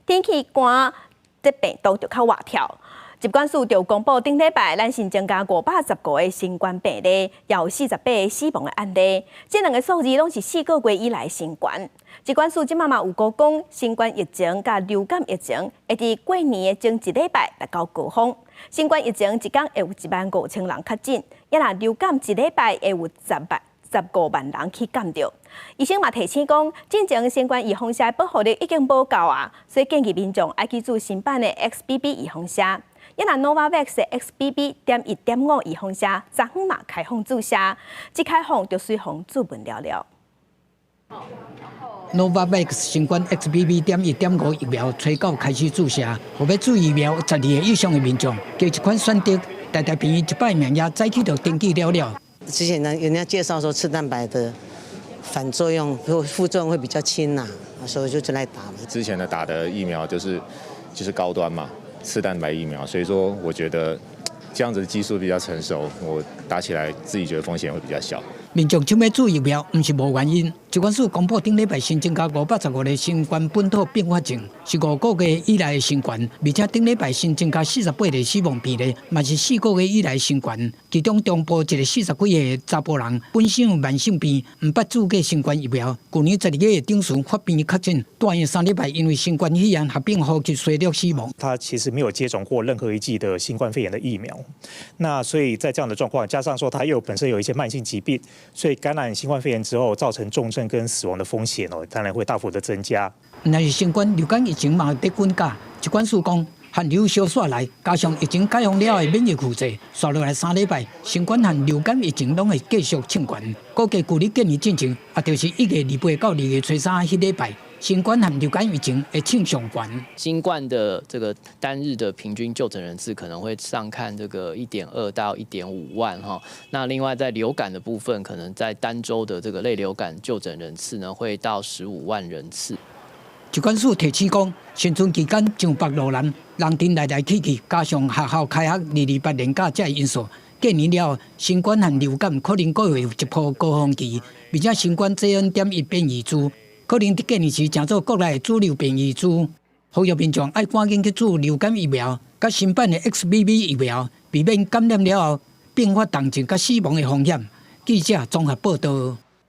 天气寒，这病毒就较活跳。疾管署就公布，顶礼拜咱新增加519个新冠病例，也有48个死亡的案例。这两个数字拢是4个月以来新高。疾管署即马嘛有讲，新冠疫情甲流感疫情会伫过年的前1礼拜达到高峰。新冠疫情一天会有15000人确诊，也若流感1礼拜会有15万人去感着。医生嘛提醒讲，进前新冠预防针保护力已经无够啊，所以建议民众爱去做新版的 XBB 预防针。也若 Novavax 的 XBB.1.5 预防针，昨昏嘛开放注射，即开放就随风注文了了。Novavax 新冠 XBB.1.5 疫苗初9开始注射，有要注疫苗12个以上的民众，加一款选择，大便100名也早起就登记了了。之前呢，人家介绍说吃蛋白的反作用或副作用会比较轻呐，所以就来打了。之前的打的疫苗就是高端嘛。次蛋白疫苗，所以说我觉得这样子的技术比较成熟，我打起来自己觉得风险会比较小。民众抢要注疫苗，不是无原因。疾管署公布顶礼拜新增加515个新冠本土并发症，是5个月以来的新高，而且顶礼拜新增加48个死亡比例，嘛是4个月以来新高。其中中部一个40几岁的查甫人，本身有慢性病，唔捌注过新冠疫苗。去年12月中旬发病确诊，大约3礼拜因为新冠肺炎合并呼吸衰弱死亡。他其实没有接种过任何一剂的新冠肺炎的疫苗，那所以在这样的状况，加上说他本身有一些慢性疾病，所以感染新冠肺炎之后造成重症跟死亡的风险当然会大幅的增加。那是新冠流感疫情嘛在滚价，疾管署讲寒流小煞来，加上疫情解封了的免疫库制，刷落来3礼拜，新冠和流感疫情拢会继续升悬。估计距离过年进程，就是1月28到2月初3迄礼拜。新冠和流感疫情会冲上悬。新冠的这个单日的平均就诊人次可能会上看这个1.2到1.5万哈。那另外在流感的部分，可能在单周的这个类流感就诊人次呢，会到15万人次。疾管署提醒讲，新春期间上北路南，人丁来去，加上学校开学228连假这因素。过年了，新冠和流感可能会有一波高峰期，而且新冠JN.1变异株。可能伫过年时，成做国内主流变异株，呼吁民众爱赶紧去注流感疫苗，甲新版的 XBB 疫苗，避免感染了后并发重症甲死亡的风险。记者综合报道。